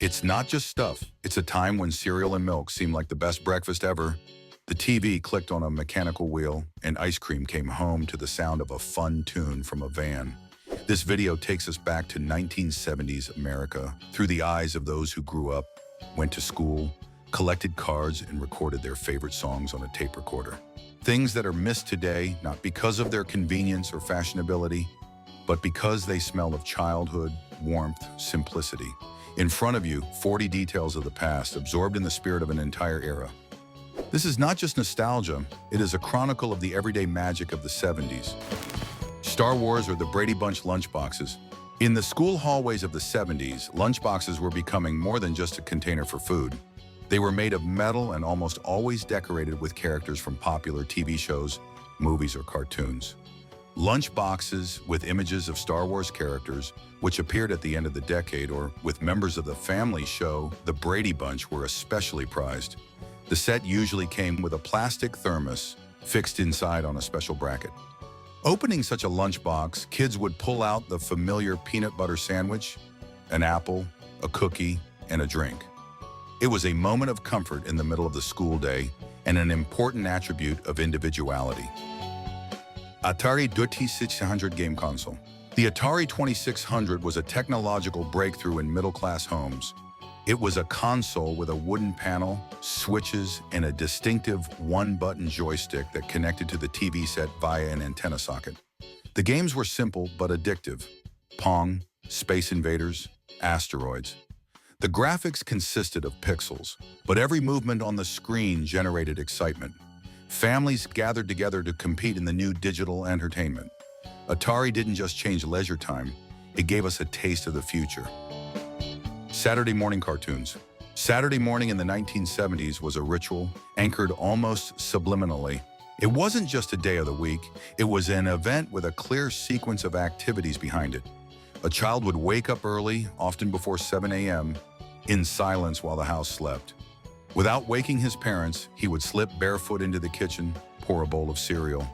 It's not just stuff. It's a time when cereal and milk seemed like the best breakfast ever. The TV clicked on a mechanical wheel, and ice cream came home to the sound of a fun tune from a van. This video takes us back to 1970s America through the eyes of those who grew up, went to school, collected cards, and recorded their favorite songs on a tape recorder. Things that are missed today, not because of their convenience or fashionability, but because they smell of childhood, warmth, simplicity. In front of you, 40 details of the past, absorbed in the spirit of an entire era. This is not just nostalgia, it is a chronicle of the everyday magic of the 70s. Star Wars or the Brady Bunch lunchboxes. In the school hallways of the 70s, lunchboxes were becoming more than just a container for food. They were made of metal and almost always decorated with characters from popular TV shows, movies, or cartoons. Lunchboxes with images of Star Wars characters, which appeared at the end of the decade, or with members of the family show, The Brady Bunch, were especially prized. The set usually came with a plastic thermos fixed inside on a special bracket. Opening such a lunchbox, kids would pull out the familiar peanut butter sandwich, an apple, a cookie, and a drink. It was a moment of comfort in the middle of the school day and an important attribute of individuality. Atari 2600 game console. The Atari 2600 was a technological breakthrough in middle-class homes. It was a console with a wooden panel, switches, and a distinctive one-button joystick that connected to the TV set via an antenna socket. The games were simple but addictive. Pong, Space Invaders, Asteroids. The graphics consisted of pixels, but every movement on the screen generated excitement. Families gathered together to compete in the new digital entertainment. Atari didn't just change leisure time, it gave us a taste of the future. Saturday morning cartoons. Saturday morning in the 1970s was a ritual, anchored almost subliminally. It wasn't just a day of the week, it was an event with a clear sequence of activities behind it. A child would wake up early, often before 7 a.m., in silence while the house slept. Without waking his parents, he would slip barefoot into the kitchen, pour a bowl of cereal.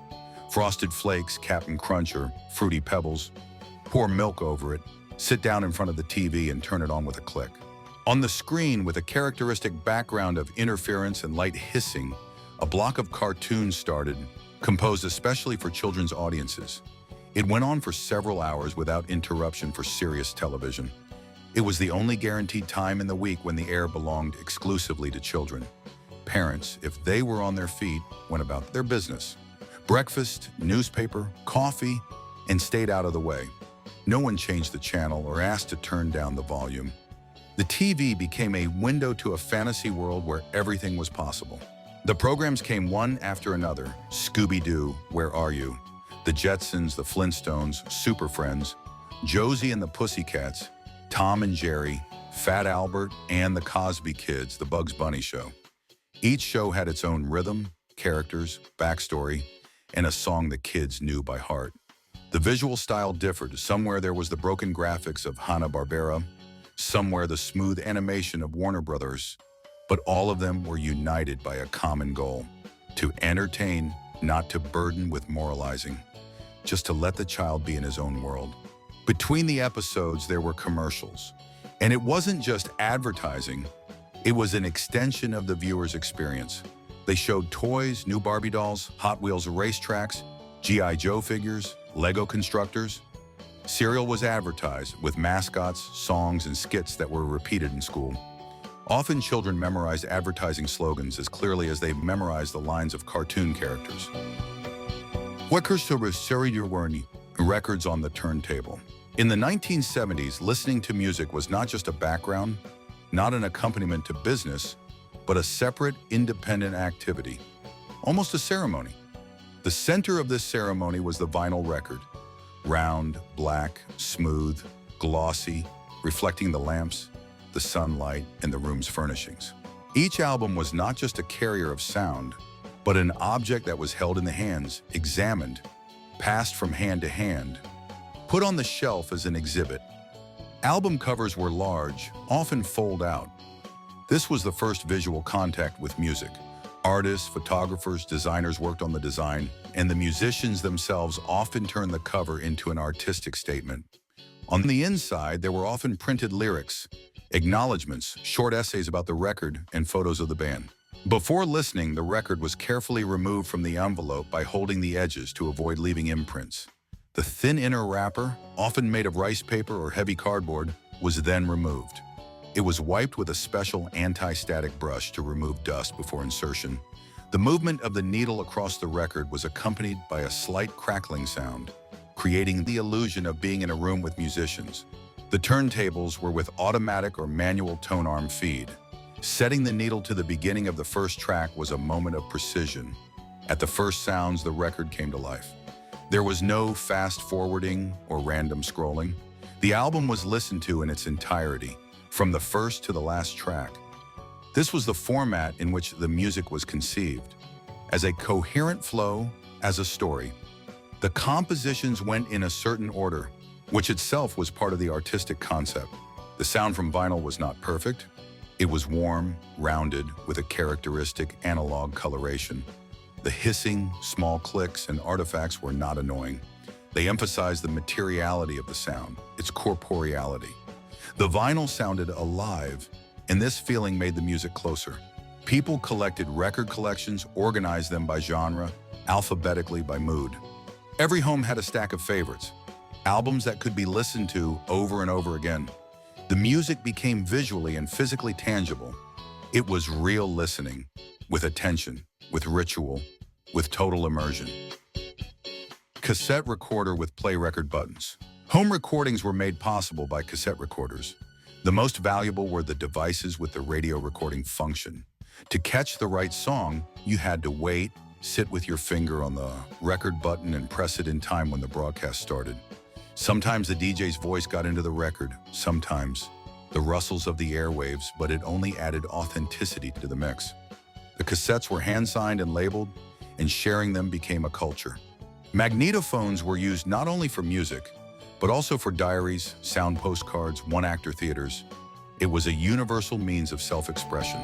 Frosted Flakes, Captain Crunch, or Fruity Pebbles. Pour milk over it, sit down in front of the TV and turn it on with a click. On the screen, with a characteristic background of interference and light hissing, a block of cartoons started, composed especially for children's audiences. It went on for several hours without interruption for serious television. It was the only guaranteed time in the week when the air belonged exclusively to children. Parents, if they were on their feet, went about their business. Breakfast, newspaper, coffee, and stayed out of the way. No one changed the channel or asked to turn down the volume. The TV became a window to a fantasy world where everything was possible. The programs came one after another. Scooby-Doo, Where Are You? The Jetsons, the Flintstones, Super Friends, Josie and the Pussycats, Tom and Jerry, Fat Albert, and the Cosby Kids, the Bugs Bunny Show. Each show had its own rhythm, characters, backstory, and a song the kids knew by heart. The visual style differed. Somewhere there was the broken graphics of Hanna-Barbera, somewhere the smooth animation of Warner Brothers, but all of them were united by a common goal: to entertain, not to burden with moralizing, just to let the child be in his own world. Between the episodes, there were commercials. And it wasn't just advertising, it was an extension of the viewer's experience. They showed toys, new Barbie dolls, Hot Wheels racetracks, G.I. Joe figures, Lego constructors. Cereal was advertised with mascots, songs, and skits that were repeated in school. Often children memorized advertising slogans as clearly as they memorized the lines of cartoon characters. Records on the turntable. In the 1970s, listening to music was not just a background, not an accompaniment to business, but a separate, independent activity, almost a ceremony. The center of this ceremony was the vinyl record, round, black, smooth, glossy, reflecting the lamps, the sunlight, and the room's furnishings. Each album was not just a carrier of sound, but an object that was held in the hands, examined, passed from hand to hand, put on the shelf as an exhibit. Album covers were large, often fold out. This was the first visual contact with music. Artists, photographers, designers worked on the design, and the musicians themselves often turned the cover into an artistic statement. On the inside, there were often printed lyrics, acknowledgments, short essays about the record, and photos of the band. Before listening, the record was carefully removed from the envelope by holding the edges to avoid leaving imprints. The thin inner wrapper, often made of rice paper or heavy cardboard, was then removed. It was wiped with a special anti-static brush to remove dust before insertion. The movement of the needle across the record was accompanied by a slight crackling sound, creating the illusion of being in a room with musicians. The turntables were with automatic or manual tone arm feed. Setting the needle to the beginning of the first track was a moment of precision. At the first sounds, the record came to life. There was no fast forwarding or random scrolling. The album was listened to in its entirety, from the first to the last track. This was the format in which the music was conceived, as a coherent flow, as a story. The compositions went in a certain order, which itself was part of the artistic concept. The sound from vinyl was not perfect. It was warm, rounded, with a characteristic analog coloration. The hissing, small clicks, and artifacts were not annoying. They emphasized the materiality of the sound, its corporeality. The vinyl sounded alive, and this feeling made the music closer. People collected record collections, organized them by genre, alphabetically by mood. Every home had a stack of favorites, albums that could be listened to over and over again. The music became visually and physically tangible. It was real listening, with attention, with ritual, with total immersion. Cassette recorder with play record buttons. Home recordings were made possible by cassette recorders. The most valuable were the devices with the radio recording function. To catch the right song, you had to wait, sit with your finger on the record button and press it in time when the broadcast started. Sometimes the DJ's voice got into the record, sometimes the rustles of the airwaves, but it only added authenticity to the mix. The cassettes were hand-signed and labeled, and sharing them became a culture. Magnetophones were used not only for music, but also for diaries, sound postcards, one-actor theaters. It was a universal means of self-expression.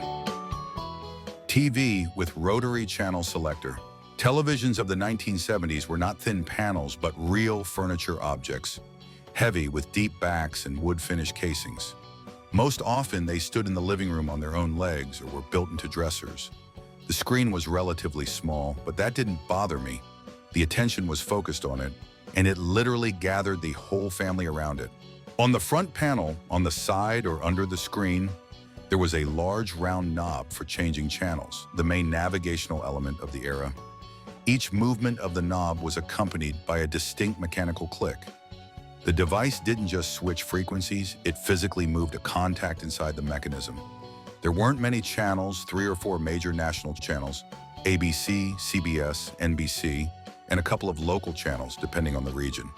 TV with rotary channel selector. Televisions of the 1970s were not thin panels, but real furniture objects, heavy with deep backs and wood-finished casings. Most often, they stood in the living room on their own legs or were built into dressers. The screen was relatively small, but that didn't bother me. The attention was focused on it, and it literally gathered the whole family around it. On the front panel, on the side or under the screen, there was a large round knob for changing channels, the main navigational element of the era. Each movement of the knob was accompanied by a distinct mechanical click. The device didn't just switch frequencies, it physically moved a contact inside the mechanism. There weren't many channels, 3 or 4 major national channels, ABC, CBS, NBC, and a couple of local channels depending on the region.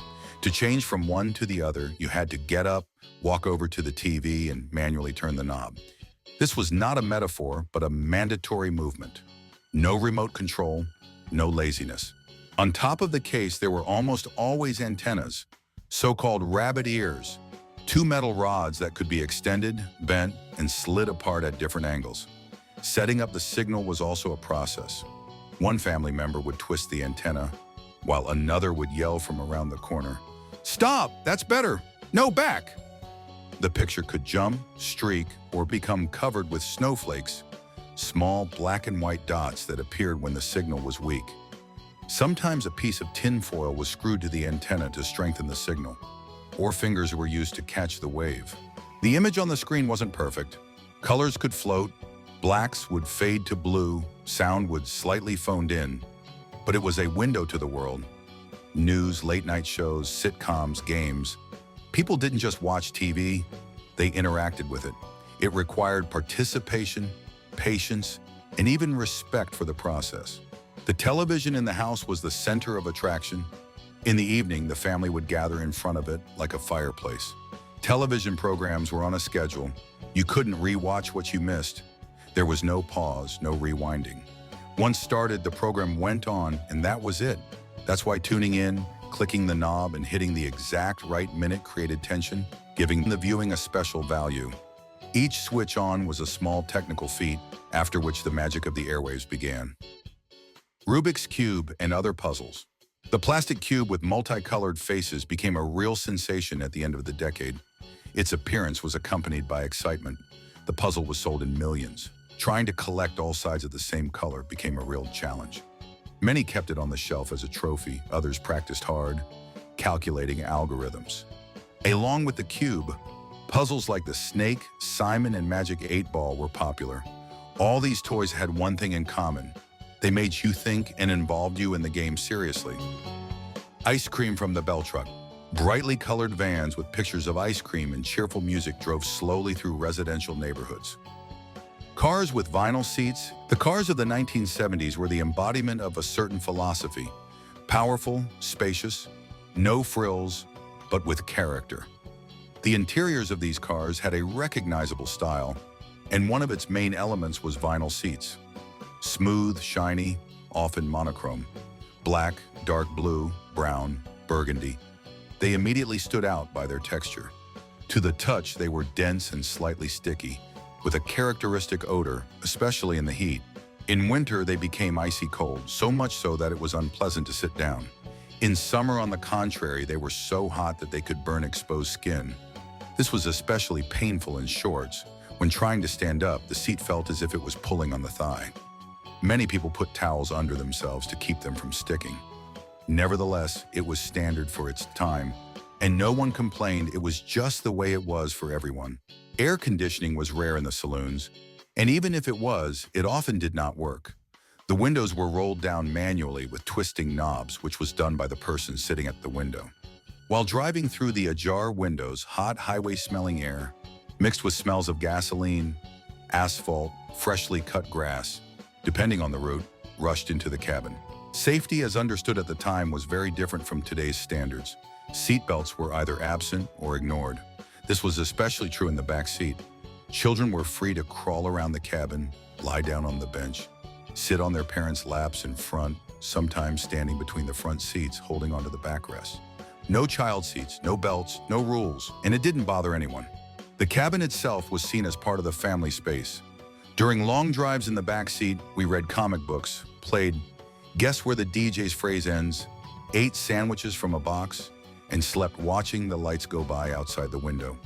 To change from one to the other, you had to get up, walk over to the TV, and manually turn the knob. This was not a metaphor, but a mandatory movement. No remote control, no laziness. On top of the case, there were almost always antennas, so-called rabbit ears, 2 metal rods that could be extended, bent, and slid apart at different angles. Setting up the signal was also a process. One family member would twist the antenna, while another would yell from around the corner, "Stop! That's better! No, back!" The picture could jump, streak, or become covered with snowflakes, small black and white dots that appeared when the signal was weak. Sometimes a piece of tin foil was screwed to the antenna to strengthen the signal, or fingers were used to catch the wave. The image on the screen wasn't perfect. Colors could float, blacks would fade to blue, sound would slightly phoned in, but it was a window to the world. News, late-night shows, sitcoms, games. People didn't just watch TV, they interacted with it. It required participation, patience, and even respect for the process. The television in the house was the center of attraction. In the evening, the family would gather in front of it like a fireplace. Television programs were on a schedule. You couldn't re-watch what you missed. There was no pause, no rewinding. Once started, the program went on, and that was it. That's why tuning in, clicking the knob, and hitting the exact right minute created tension, giving the viewing a special value. Each switch on was a small technical feat, after which the magic of the airwaves began. Rubik's Cube and other puzzles. The plastic cube with multicolored faces became a real sensation at the end of the decade. Its appearance was accompanied by excitement. The puzzle was sold in millions. Trying to collect all sides of the same color became a real challenge. Many kept it on the shelf as a trophy, others practiced hard, calculating algorithms. Along with the cube, puzzles like the Snake, Simon, and Magic 8-Ball were popular. All these toys had one thing in common. They made you think and involved you in the game seriously. Ice cream from the bell truck. Brightly colored vans with pictures of ice cream and cheerful music drove slowly through residential neighborhoods. Cars with vinyl seats. The cars of the 1970s were the embodiment of a certain philosophy. Powerful, spacious, no frills, but with character. The interiors of these cars had a recognizable style, and one of its main elements was vinyl seats. Smooth, shiny, often monochrome. Black, dark blue, brown, burgundy. They immediately stood out by their texture. To the touch, they were dense and slightly sticky, with a characteristic odor, especially in the heat. In winter, they became icy cold, so much so that it was unpleasant to sit down. In summer, on the contrary, they were so hot that they could burn exposed skin. This was especially painful in shorts. When trying to stand up, the seat felt as if it was pulling on the thigh. Many people put towels under themselves to keep them from sticking. Nevertheless, it was standard for its time, and no one complained. It was just the way it was for everyone. Air conditioning was rare in the saloons, and even if it was, it often did not work. The windows were rolled down manually with twisting knobs, which was done by the person sitting at the window. While driving through the ajar windows, hot highway-smelling air, mixed with smells of gasoline, asphalt, freshly cut grass, depending on the route, rushed into the cabin. Safety, as understood at the time, was very different from today's standards. Seatbelts were either absent or ignored. This was especially true in the back seat. Children were free to crawl around the cabin, lie down on the bench, sit on their parents' laps in front, sometimes standing between the front seats holding onto the backrest. No child seats, no belts, no rules, and it didn't bother anyone. The cabin itself was seen as part of the family space. During long drives in the back seat, we read comic books, played Guess Where the DJ's Phrase Ends, ate sandwiches from a box, and slept watching the lights go by outside the window.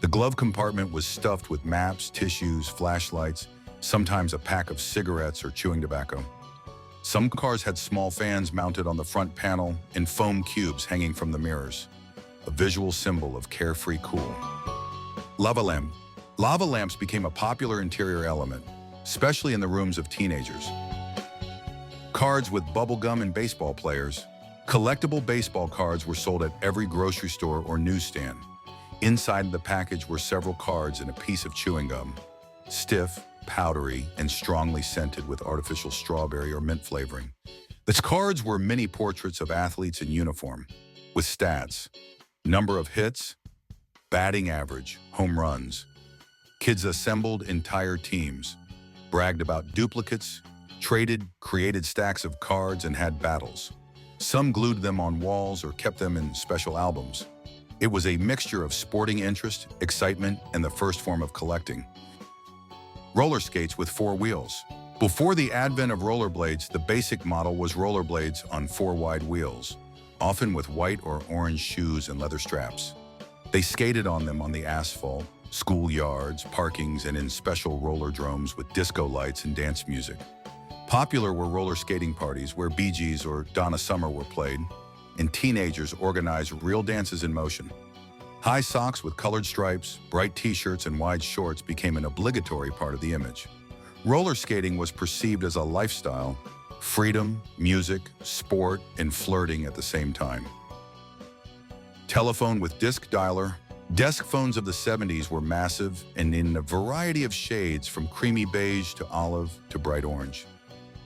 The glove compartment was stuffed with maps, tissues, flashlights, sometimes a pack of cigarettes or chewing tobacco. Some cars had small fans mounted on the front panel and foam cubes hanging from the mirrors, a visual symbol of carefree cool. Lava lamp. Lava lamps became a popular interior element, especially in the rooms of teenagers. Cards with bubblegum and baseball players. Collectible baseball cards were sold at every grocery store or newsstand. Inside the package were several cards and a piece of chewing gum. Stiff, powdery, and strongly scented with artificial strawberry or mint flavoring. The cards were mini portraits of athletes in uniform, with stats, number of hits, batting average, home runs. Kids assembled entire teams, bragged about duplicates, traded, created stacks of cards, and had battles. Some glued them on walls or kept them in special albums. It was a mixture of sporting interest, excitement, and the first form of collecting. Roller skates with 4 wheels. Before the advent of rollerblades, the basic model was rollerblades on 4 wide wheels, often with white or orange shoes and leather straps. They skated on them on the asphalt, schoolyards, parkings, and in special roller dromes with disco lights and dance music. Popular were roller skating parties where Bee Gees or Donna Summer were played, and teenagers organized real dances in motion. High socks with colored stripes, bright t-shirts, and wide shorts became an obligatory part of the image. Roller skating was perceived as a lifestyle, freedom, music, sport, and flirting at the same time. Telephone with disc dialer. Desk phones of the 70s were massive and in a variety of shades from creamy beige to olive to bright orange.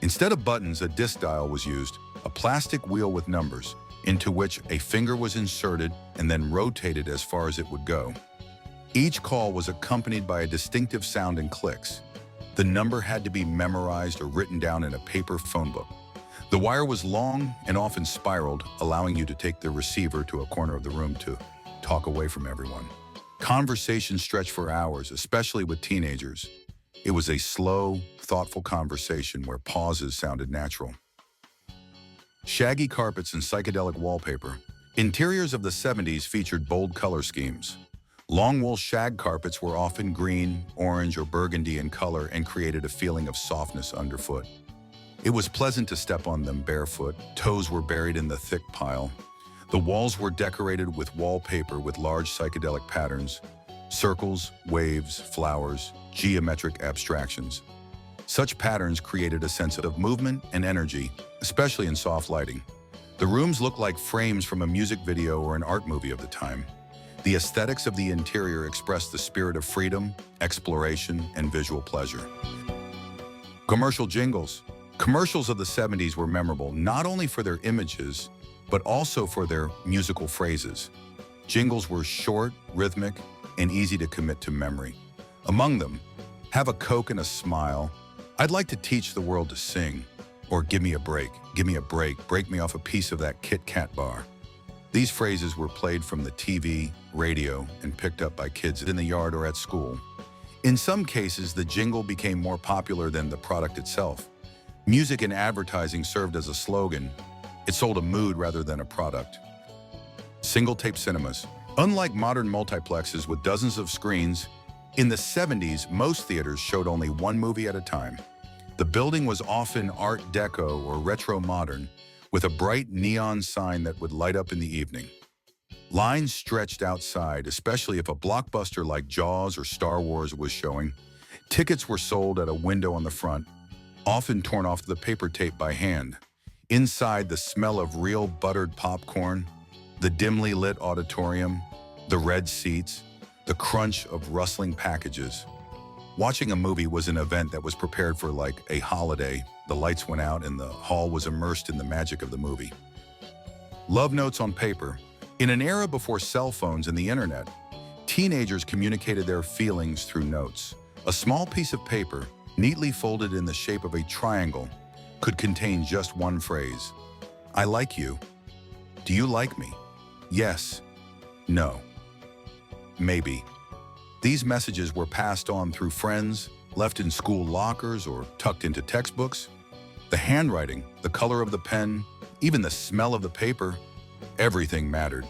Instead of buttons, a disc dial was used, a plastic wheel with numbers, into which a finger was inserted and then rotated as far as it would go. Each call was accompanied by a distinctive sound and clicks. The number had to be memorized or written down in a paper phone book. The wire was long and often spiraled, allowing you to take the receiver to a corner of the room to talk away from everyone. Conversations stretched for hours, especially with teenagers. It was a slow, thoughtful conversation where pauses sounded natural. Shaggy carpets and psychedelic wallpaper. Interiors of the 70s featured bold color schemes. Long wool shag carpets were often green, orange, or burgundy in color and created a feeling of softness underfoot. It was pleasant to step on them barefoot. Toes were buried in the thick pile. The walls were decorated with wallpaper with large psychedelic patterns, circles, waves, flowers, geometric abstractions. Such patterns created a sense of movement and energy, especially in soft lighting. The rooms looked like frames from a music video or an art movie of the time. The aesthetics of the interior expressed the spirit of freedom, exploration, and visual pleasure. Commercial jingles. Commercials of the 70s were memorable not only for their images, but also for their musical phrases. Jingles were short, rhythmic, and easy to commit to memory. Among them, "Have a Coke and a smile," "I'd like to teach the world to sing," or "Give me a break, break me off a piece of that Kit Kat bar." These phrases were played from the TV, radio, and picked up by kids in the yard or at school. In some cases, the jingle became more popular than the product itself. Music and advertising served as a slogan. It sold a mood rather than a product. Single-tape cinemas. Unlike modern multiplexes with dozens of screens, in the 70s, most theaters showed only one movie at a time. The building was often Art Deco or retro modern, with a bright neon sign that would light up in the evening. Lines stretched outside, especially if a blockbuster like Jaws or Star Wars was showing. Tickets were sold at a window on the front, often torn off the paper tape by hand. Inside, the smell of real buttered popcorn, the dimly lit auditorium, the red seats, the crunch of rustling packages. Watching a movie was an event that was prepared for like a holiday. The lights went out and the hall was immersed in the magic of the movie. Love notes on paper. In an era before cell phones and the internet, teenagers communicated their feelings through notes. A small piece of paper, neatly folded in the shape of a triangle, could contain just one phrase. "I like you." "Do you like me?" "Yes." "No." "Maybe." These messages were passed on through friends, left in school lockers, or tucked into textbooks. The handwriting, the color of the pen, even the smell of the paper, everything mattered.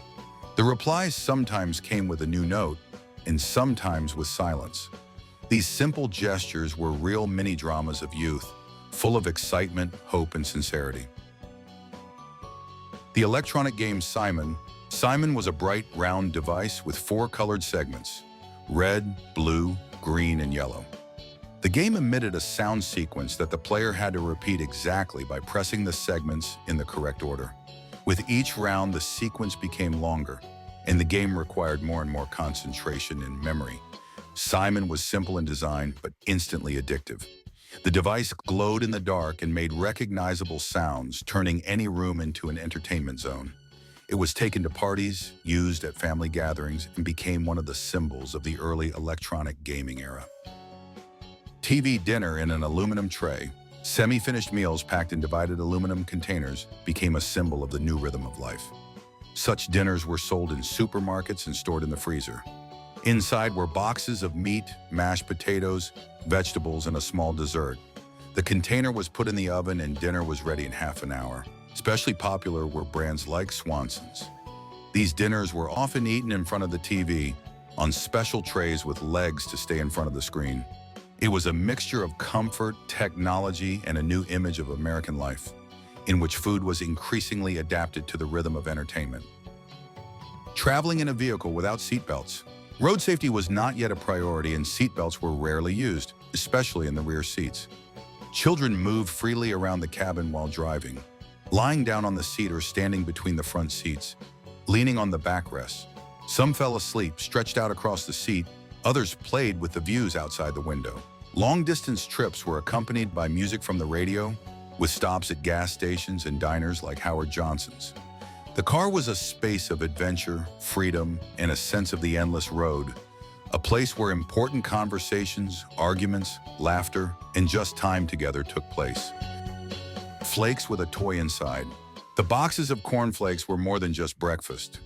The replies sometimes came with a new note, and sometimes with silence. These simple gestures were real mini-dramas of youth, full of excitement, hope, and sincerity. The electronic game Simon. Simon was a bright, round device with 4 colored segments: red, blue, green, and yellow. The game emitted a sound sequence that the player had to repeat exactly by pressing the segments in the correct order. With each round, the sequence became longer, and the game required more and more concentration and memory. Simon was simple in design, but instantly addictive. The device glowed in the dark and made recognizable sounds, turning any room into an entertainment zone. It was taken to parties, used at family gatherings, and became one of the symbols of the early electronic gaming era. TV dinner in an aluminum tray. Semi-finished meals packed in divided aluminum containers became a symbol of the new rhythm of life. Such dinners were sold in supermarkets and stored in the freezer. Inside were boxes of meat, mashed potatoes, vegetables, and a small dessert. The container was put in the oven and dinner was ready in half an hour. Especially popular were brands like Swanson's. These dinners were often eaten in front of the TV, on special trays with legs to stay in front of the screen. It was a mixture of comfort, technology, and a new image of American life, in which food was increasingly adapted to the rhythm of entertainment. Traveling in a vehicle without seatbelts. Road safety was not yet a priority and seatbelts were rarely used, especially in the rear seats. Children moved freely around the cabin while driving, lying down on the seat or standing between the front seats, leaning on the backrests. Some fell asleep, stretched out across the seat. Others played with the views outside the window. Long-distance trips were accompanied by music from the radio, with stops at gas stations and diners like Howard Johnson's. The car was a space of adventure, freedom, and a sense of the endless road, a place where important conversations, arguments, laughter, and just time together took place. Flakes with a toy inside. The boxes of cornflakes were more than just breakfast.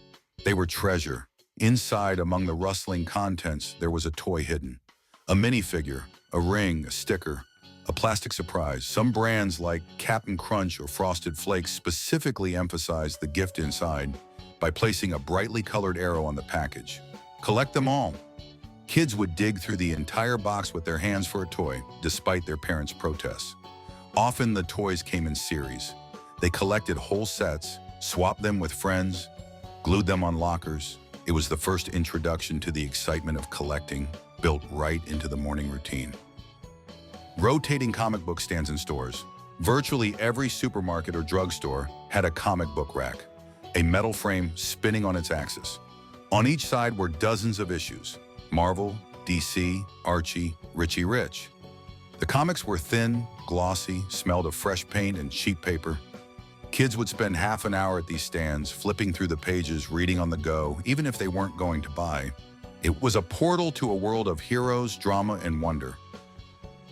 They were treasure. Inside, among the rustling contents, there was a toy hidden. A minifigure, a ring, a sticker, a plastic surprise. Some brands like Cap'n Crunch or Frosted Flakes specifically emphasized the gift inside by placing a brightly colored arrow on the package. Collect them all. Kids would dig through the entire box with their hands for a toy, despite their parents' protests. Often the toys came in series. They collected whole sets, swapped them with friends, glued them on lockers. It was the first introduction to the excitement of collecting, built right into the morning routine. Rotating comic book stands in stores. Virtually every supermarket or drugstore had a comic book rack, a metal frame spinning on its axis. On each side were dozens of issues: Marvel, DC, Archie, Richie Rich. The comics were thin, glossy, smelled of fresh paint and cheap paper. Kids would spend half an hour at these stands, flipping through the pages, reading on the go, even if they weren't going to buy. It was a portal to a world of heroes, drama, and wonder.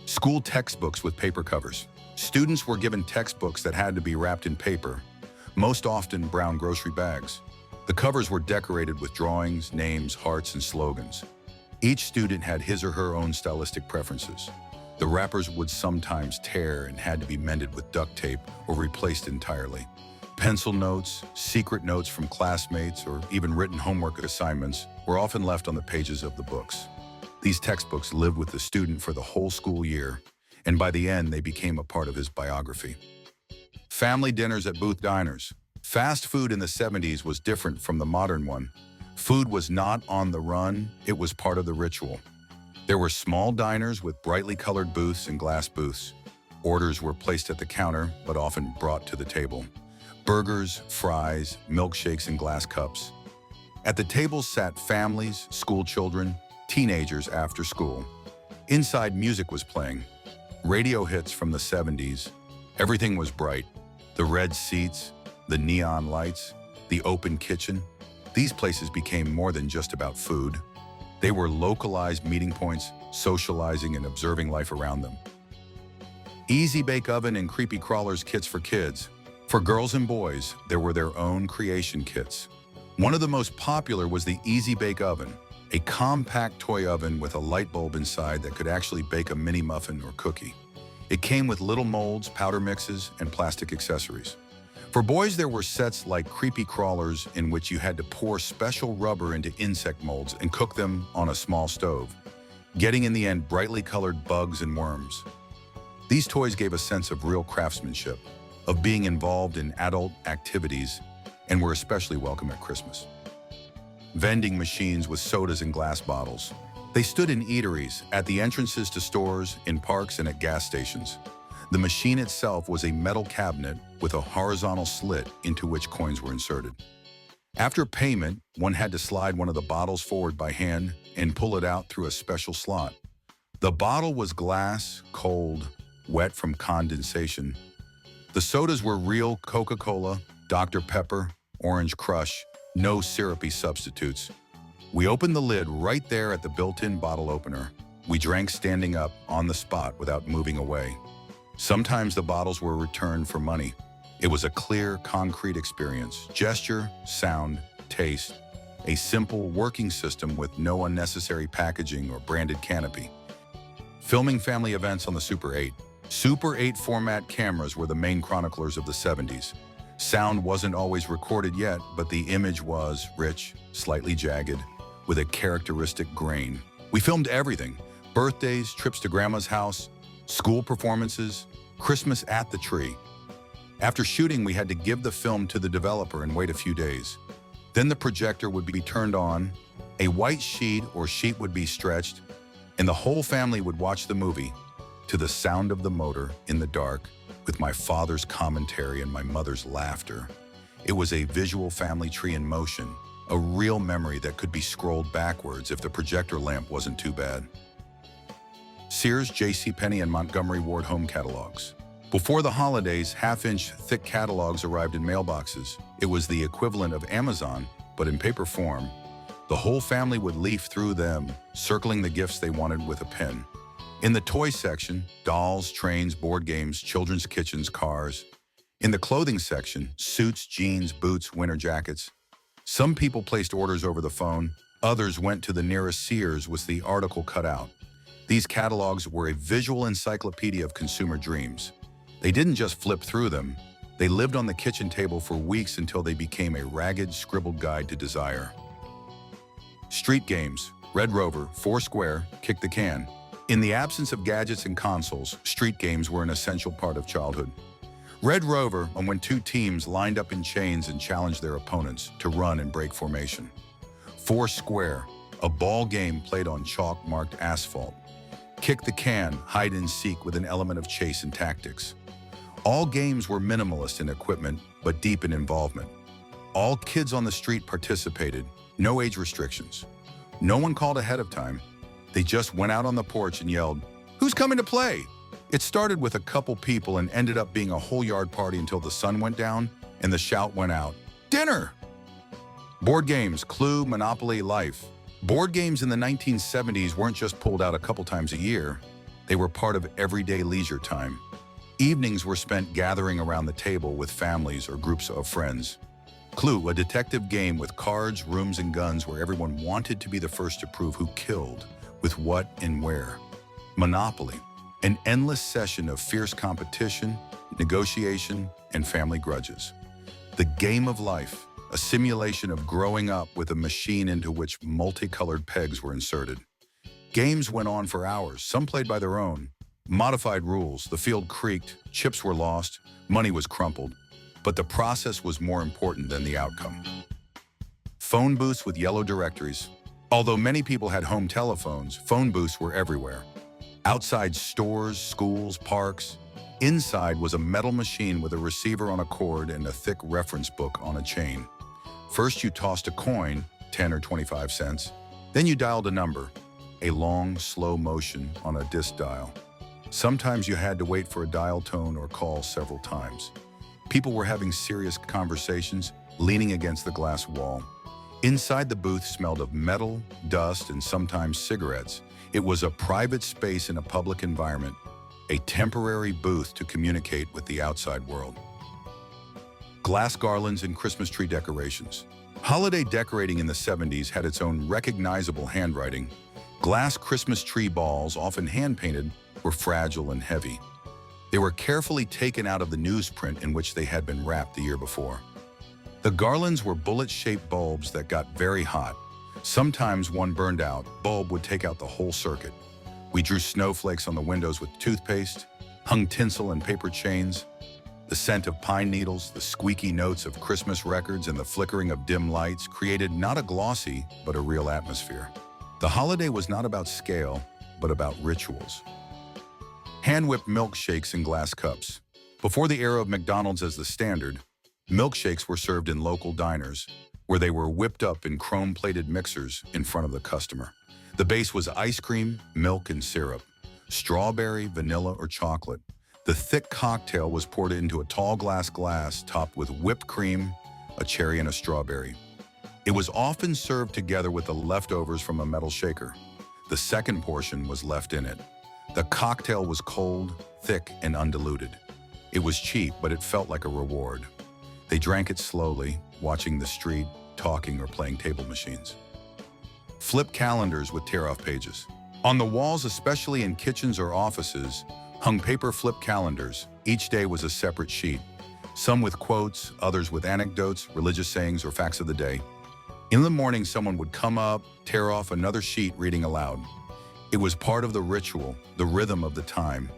School textbooks with paper covers. Students were given textbooks that had to be wrapped in paper, most often brown grocery bags. The covers were decorated with drawings, names, hearts, and slogans. Each student had his or her own stylistic preferences. The wrappers would sometimes tear and had to be mended with duct tape or replaced entirely. Pencil notes, secret notes from classmates, or even written homework assignments were often left on the pages of the books. These textbooks lived with the student for the whole school year, and by the end, they became a part of his biography. Family dinners at booth diners. Fast food in the 70s was different from the modern one. Food was not on the run, it was part of the ritual. There were small diners with brightly colored booths and glass booths. Orders were placed at the counter, but often brought to the table. Burgers, fries, milkshakes, and glass cups. At the tables sat families, school children, teenagers after school. Inside, music was playing. Radio hits from the 70s. Everything was bright. The red seats, the neon lights, the open kitchen. These places became more than just about food. They were localized meeting points, socializing and observing life around them. Easy Bake Oven and Creepy Crawlers kits for kids. For girls and boys, there were their own creation kits. One of the most popular was the Easy Bake Oven, a compact toy oven with a light bulb inside that could actually bake a mini muffin or cookie. It came with little molds, powder mixes, and plastic accessories. For boys, there were sets like Creepy Crawlers in which you had to pour special rubber into insect molds and cook them on a small stove, getting in the end brightly colored bugs and worms. These toys gave a sense of real craftsmanship, of being involved in adult activities, and were especially welcome at Christmas. Vending machines with sodas in glass bottles. They stood in eateries, at the entrances to stores, in parks, and at gas stations. The machine itself was a metal cabinet with a horizontal slit into which coins were inserted. After payment, one had to slide one of the bottles forward by hand and pull it out through a special slot. The bottle was glass, cold, wet from condensation. The sodas were real Coca-Cola, Dr. Pepper, Orange Crush, no syrupy substitutes. We opened the lid right there at the built-in bottle opener. We drank standing up on the spot without moving away. Sometimes the bottles were returned for money. It was a clear, concrete experience. Gesture, sound, taste. A simple working system with no unnecessary packaging or branded canopy. Filming family events on the Super 8. Super 8 format cameras were the main chroniclers of the 70s. Sound wasn't always recorded yet, but the image was rich, slightly jagged, with a characteristic grain. We filmed everything: birthdays, trips to grandma's house, school performances, Christmas at the tree. After shooting, we had to give the film to the developer and wait a few days. Then the projector would be turned on, a white sheet or sheet would be stretched, and the whole family would watch the movie to the sound of the motor in the dark, with my father's commentary and my mother's laughter. It was a visual family tree in motion, a real memory that could be scrolled backwards if the projector lamp wasn't too bad. Sears, JCPenney, and Montgomery Ward home catalogs. Before the holidays, half-inch thick catalogs arrived in mailboxes. It was the equivalent of Amazon, but in paper form. The whole family would leaf through them, circling the gifts they wanted with a pen. In the toy section, dolls, trains, board games, children's kitchens, cars. In the clothing section, suits, jeans, boots, winter jackets. Some people placed orders over the phone. Others went to the nearest Sears with the article cut out. These catalogs were a visual encyclopedia of consumer dreams. They didn't just flip through them. They lived on the kitchen table for weeks until they became a ragged, scribbled guide to desire. Street games, Red Rover, Foursquare, Kick the Can. In the absence of gadgets and consoles, street games were an essential part of childhood. Red Rover, when two teams lined up in chains and challenged their opponents to run and break formation. Foursquare, a ball game played on chalk-marked asphalt. Kick the Can, hide and seek with an element of chase and tactics. All games were minimalist in equipment, but deep in involvement. All kids on the street participated, no age restrictions. No one called ahead of time. They just went out on the porch and yelled, "Who's coming to play?" It started with a couple people and ended up being a whole yard party until the sun went down and the shout went out, "Dinner!" Board games, Clue, Monopoly, Life. Board games in the 1970s weren't just pulled out a couple times a year. They were part of everyday leisure time. Evenings were spent gathering around the table with families or groups of friends. Clue, a detective game with cards, rooms, and guns where everyone wanted to be the first to prove who killed, with what and where. Monopoly, an endless session of fierce competition, negotiation, and family grudges. The game of life, a simulation of growing up with a machine into which multicolored pegs were inserted. Games went on for hours, some played by their own. Modified rules, the field creaked, chips were lost, money was crumpled. But the process was more important than the outcome. Phone booths with yellow directories. Although many people had home telephones, phone booths were everywhere. Outside stores, schools, parks. Inside was a metal machine with a receiver on a cord and a thick reference book on a chain. First you tossed a coin, 10 or 25 cents. Then you dialed a number, a long, slow motion on a disc dial. Sometimes you had to wait for a dial tone or call several times. People were having serious conversations, leaning against the glass wall. Inside the booth smelled of metal, dust, and sometimes cigarettes. It was a private space in a public environment, a temporary booth to communicate with the outside world. Glass garlands and Christmas tree decorations. Holiday decorating in the 70s had its own recognizable handwriting. Glass Christmas tree balls, often hand-painted, were fragile and heavy. They were carefully taken out of the newsprint in which they had been wrapped the year before. The garlands were bullet-shaped bulbs that got very hot. Sometimes one burned out, bulb would take out the whole circuit. We drew snowflakes on the windows with toothpaste, hung tinsel and paper chains. The scent of pine needles, the squeaky notes of Christmas records, and the flickering of dim lights created not a glossy, but a real atmosphere. The holiday was not about scale, but about rituals. Hand-whipped milkshakes in glass cups. Before the era of McDonald's as the standard, milkshakes were served in local diners, where they were whipped up in chrome-plated mixers in front of the customer. The base was ice cream, milk, and syrup, strawberry, vanilla, or chocolate. The thick cocktail was poured into a tall glass topped with whipped cream, a cherry, and a strawberry. It was often served together with the leftovers from a metal shaker. The second portion was left in it. The cocktail was cold, thick, and undiluted. It was cheap, but it felt like a reward. They drank it slowly, watching the street, talking, or playing table machines. Flip calendars with tear-off pages. On the walls, especially in kitchens or offices, hung paper flip calendars. Each day was a separate sheet, some with quotes, others with anecdotes, religious sayings, or facts of the day. In the morning, someone would come up, tear off another sheet, reading aloud. It was part of the ritual, the rhythm of the time.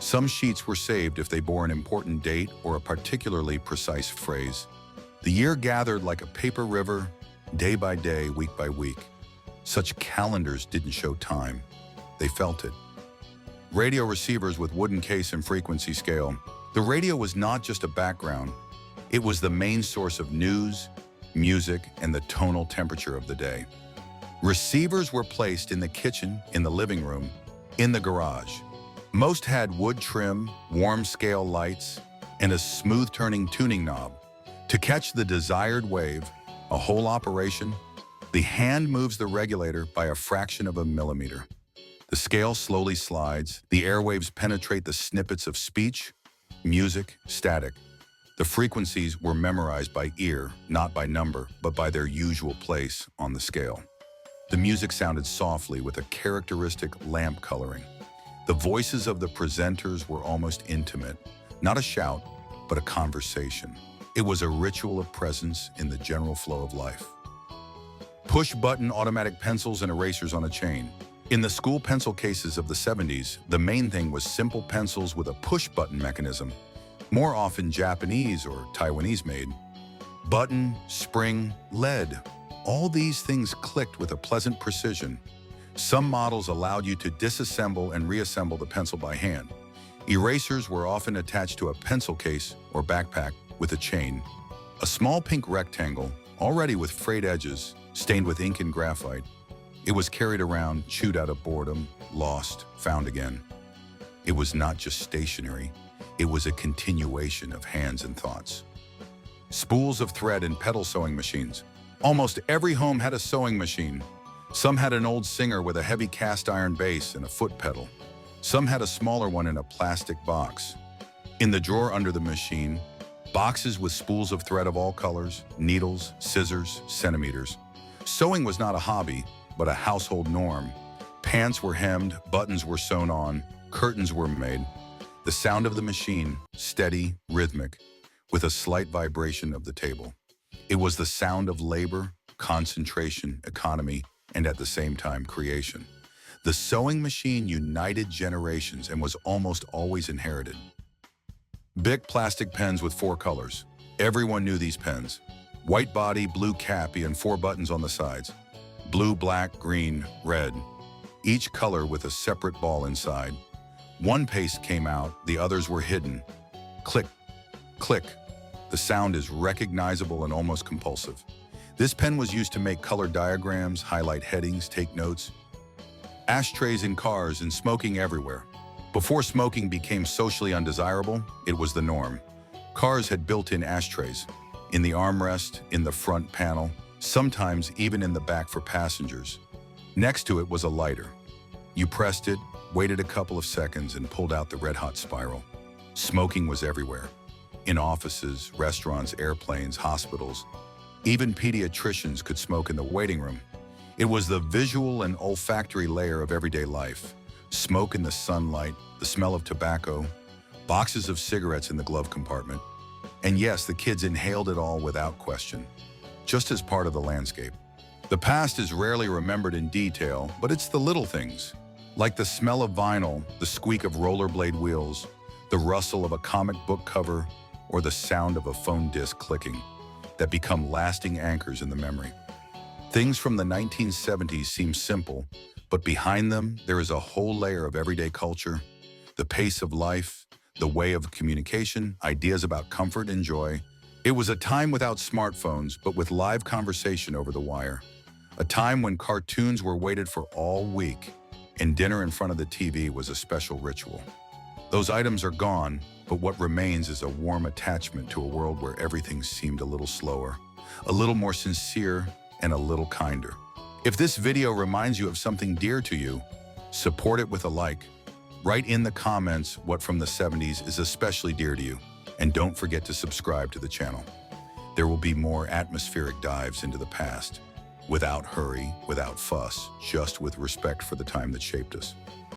Some sheets were saved if they bore an important date or a particularly precise phrase. The year gathered like a paper river, day by day, week by week. Such calendars didn't show time. They felt it. Radio receivers with wooden case and frequency scale. The radio was not just a background. It was the main source of news, music, and the tonal temperature of the day. Receivers were placed in the kitchen, in the living room, in the garage. Most had wood trim, warm scale lights, and a smooth-turning tuning knob. To catch the desired wave, a whole operation, the hand moves the regulator by a fraction of a millimeter. The scale slowly slides, the airwaves penetrate the snippets of speech, music, static. The frequencies were memorized by ear, not by number, but by their usual place on the scale. The music sounded softly with a characteristic lamp coloring. The voices of the presenters were almost intimate, not a shout, but a conversation. It was a ritual of presence in the general flow of life. Push-button automatic pencils and erasers on a chain. In the school pencil cases of the 70s, the main thing was simple pencils with a push-button mechanism, more often Japanese or Taiwanese made. Button, spring, lead. All these things clicked with a pleasant precision. Some models allowed you to disassemble and reassemble the pencil by hand. Erasers were often attached to a pencil case or backpack with a chain. A small pink rectangle, already with frayed edges, stained with ink and graphite. It was carried around, chewed out of boredom, lost, found again. It was not just stationery. It was a continuation of hands and thoughts. Spools of thread and pedal sewing machines. Almost every home had a sewing machine. Some had an old Singer with a heavy cast iron base and a foot pedal. Some had a smaller one in a plastic box. In the drawer under the machine, boxes with spools of thread of all colors, needles, scissors, centimeters. Sewing was not a hobby, but a household norm. Pants were hemmed, buttons were sewn on, curtains were made. The sound of the machine, steady, rhythmic, with a slight vibration of the table. It was the sound of labor, concentration, economy, and at the same time, creation. The sewing machine united generations and was almost always inherited. Bic plastic pens with 4 colors. Everyone knew these pens. White body, blue cappy, and 4 buttons on the sides. Blue, black, green, red. Each color with a separate ball inside. One paste came out, the others were hidden. Click, click. The sound is recognizable and almost compulsive. This pen was used to make color diagrams, highlight headings, take notes. Ashtrays in cars and smoking everywhere. Before smoking became socially undesirable, it was the norm. Cars had built-in ashtrays, in the armrest, in the front panel, sometimes even in the back for passengers. Next to it was a lighter. You pressed it, waited a couple of seconds, and pulled out the red-hot spiral. Smoking was everywhere. In offices, restaurants, airplanes, hospitals. Even pediatricians could smoke in the waiting room. It was the visual and olfactory layer of everyday life. Smoke in the sunlight, the smell of tobacco, boxes of cigarettes in the glove compartment. And yes, the kids inhaled it all without question, just as part of the landscape. The past is rarely remembered in detail, but it's the little things, like the smell of vinyl, the squeak of rollerblade wheels, the rustle of a comic book cover, or the sound of a phone disc clicking, that become lasting anchors in the memory. Things from the 1970s seem simple, but behind them, there is a whole layer of everyday culture, the pace of life, the way of communication, ideas about comfort and joy. It was a time without smartphones, but with live conversation over the wire. A time when cartoons were waited for all week, and dinner in front of the TV was a special ritual. Those items are gone, but what remains is a warm attachment to a world where everything seemed a little slower, a little more sincere, and a little kinder. If this video reminds you of something dear to you, support it with a like. Write in the comments what from the 70s is especially dear to you, and don't forget to subscribe to the channel. There will be more atmospheric dives into the past, without hurry, without fuss, just with respect for the time that shaped us.